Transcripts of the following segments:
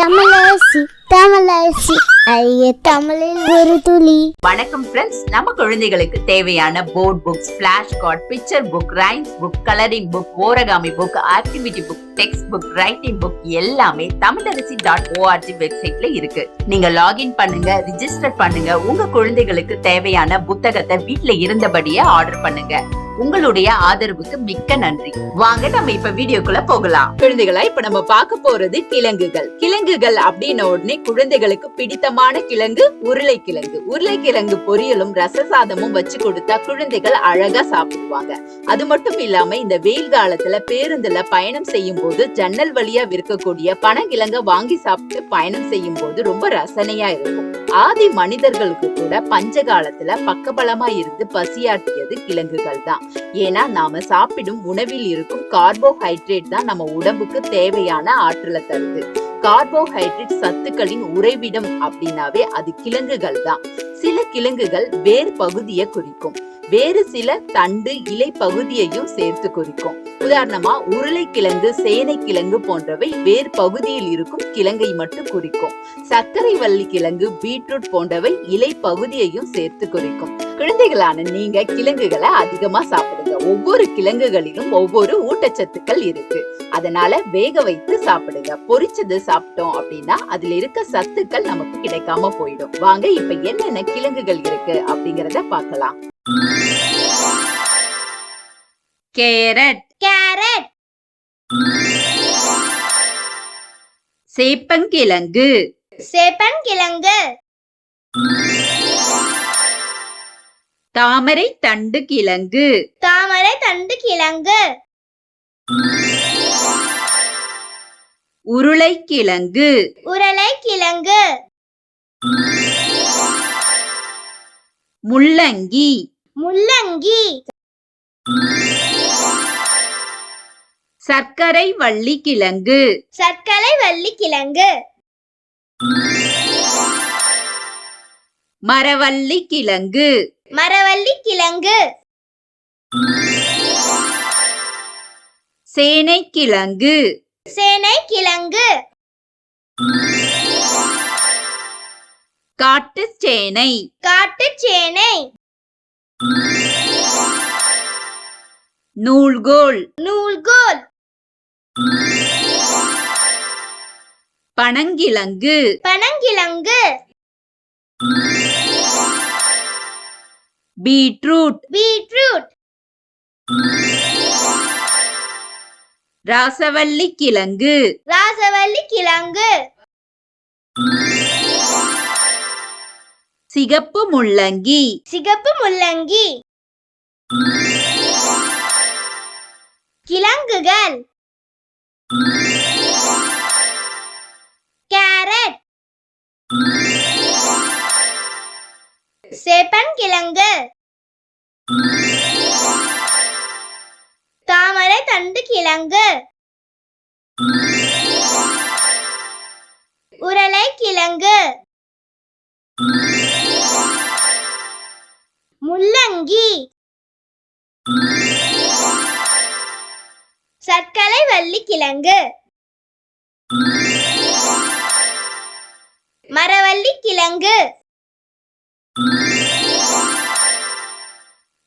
தமிழரசி தமிழரசி ஐய தமிழில் ஒரு துளி. வணக்கம் ஃப்ரெண்ட்ஸ், நம்ம குழந்தைகளுக்கு தேவையான board books, flash card, picture book, rhymes book, colouring book, origami book, activity book, text book, writing book எல்லாமே Tamilarasi.org வெப்சைட்ல இருக்கு. நீங்க லாகின் பண்ணுங்க, ரிஜிஸ்டர் பண்ணுங்க. உங்க குழந்தைகளுக்கு தேவையான புத்தகத்தை வீட்ல இருந்தபடியே ஆர்டர் பண்ணுங்க. உங்களுடைய ஆதரவுக்கு மிக்க நன்றி. வாங்க நம்ம இப்ப வீடியோக்குள்ள போகலாம். குழந்தைகளா, இப்ப நம்ம பார்க்க போறது கிழங்குகள். கிழங்குகள் அப்படின்ன உடனே குழந்தைகளுக்கு பிடித்தமான கிழங்கு உருளைக்கிழங்கு. உருளைக்கிழங்கு பொரியலும் ரசசாதமும் வச்சு கொடுத்தா குழந்தைகள் அழகா சாப்பிடுவாங்க. அது மட்டும் இல்லாம இந்த வெயில் காலத்துல பேருந்துல பயணம் செய்யும் போது ஜன்னல் வழியா விற்கக்கூடிய பனங்கிழங்க வாங்கி சாப்பிட்டு பயணம் செய்யும் போது ரொம்ப ரசனையா இருக்கும். ஆதி மனிதர்களுக்கு கூட பஞ்ச காலத்துல பக்கபலமா இருந்து பசியாற்றியது கிழங்குகள் தான். ஏன்னா நாம சாப்பிடும் உணவில் இருக்கும் கார்போஹைட்ரேட் தான் நம்ம உடம்புக்கு தேவையான ஆற்றலை தருது. கார்போஹைட்ரேட் சத்துக்களின் உறைவிடம் அப்படின்னாவே அது கிழங்குகள் தான். சில கிழங்குகள் வேறு பகுதியை குறிக்கும், வேறு சில தண்டு இலை பகுதியையும் சேர்த்து குறிக்கும். உதாரணமா உருளைக்கிழங்கு, சேனை கிழங்கு போன்றவை வேறு பகுதியில் இருக்கும் கிழங்கை மட்டும் குறிக்கும். சர்க்கரை வள்ளி கிழங்கு, பீட்ரூட் போன்றவை இலை பகுதியையும் சேர்த்து குறிக்கும். குழந்தைகளான நீங்க கிழங்குகளை அதிகமா சாப்பிடுங்க. ஒவ்வொரு கிழங்குகளிலும் ஒவ்வொரு ஊட்டச்சத்துக்கள் இருக்கு. அதனால வேக வைத்து சாப்பிடுங்க. பொரிச்சது சாப்பிட்டோம் அப்படின்னா அதுல இருக்க சத்துக்கள் நமக்கு கிடைக்காம போயிடும். வாங்க இப்ப என்னென்ன கிழங்குகள் இருக்கு அப்படிங்கறத பார்க்கலாம். கேரட், கேரட், சேப்பங்கிழங்கு, சேப்பங்கிழங்கு, தாமரை தண்டு கிழங்கு, தாமரை தண்டு கிழங்கு, உருளைக்கிழங்கு, உருளைக்கிழங்கு, முள்ளங்கி, முள்ளங்கி, சர்க்கரை வள்ளி கிழங்கு, சர்க்கரை வள்ளி கிழங்கு, மரவள்ளி கிழங்கு, மரவள்ளி கிழங்கு, சேனை கிழங்கு, சேனை கிழங்கு, காட்டுச்சேனை, காட்டுச்சேனை, நூல்கோல், நூல்கோல், பனங்கிழங்கு, பனங்கிழங்கு, பீட்ரூட், பீட்ரூட், ராசவள்ளி கிழங்கு, ராசவள்ளி கிழங்கு, சிகப்பு முள்ளங்கி, சிகப்பு முள்ளங்கி, கிழங்குகள், கேரட், சேப்பங்கிழங்கு, தாமரை தண்டு கிழங்கு, உருளைக்கிழங்கு, முள்ளங்கி, சர்க்கரை வள்ளி கிழங்கு, மரவள்ளி கிழங்கு,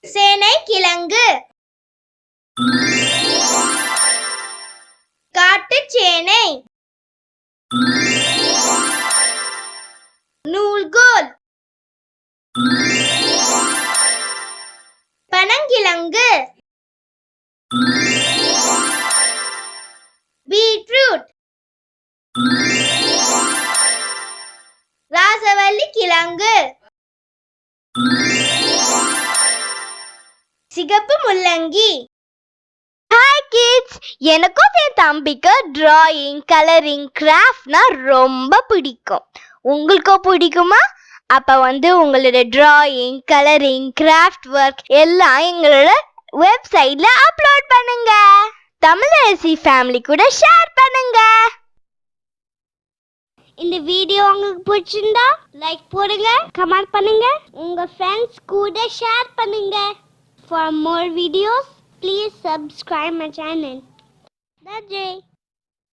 சேனை கிழங்கு, காட்டுச்சேனை, நூல்கோல், பனங்கிழங்கு, பீட்ரூட், ராசவள்ளி கிழங்கு, சிகப்பு முள்ளங்கி. ஹாய் கிட்ஸ், எனக்கும் என் தம்பிக்கு டிராயிங், கலரிங், கிராஃப்ட்னா ரொம்ப பிடிக்கும். உங்களுக்கும் பிடிக்குமா? அப்ப உங்களோட டிராயிங், கலரிங், கிராஃப்ட் ஒர்க் எல்லாம் எங்களோட வெப்சைட்ல அப்லோட் பண்ணுங்க. தமிழரசி ஃபேமிலி கூட ஷேர் பண்ணுங்க. இந்த வீடியோ உங்களுக்கு பிடிச்சிருந்தா லைக் போடுங்க, கமெண்ட் பண்ணுங்க, உங்க ஃப்ரெண்ட்ஸ் கூட ஷேர் பண்ணுங்க. For more videos, please subscribe my channel. That's it.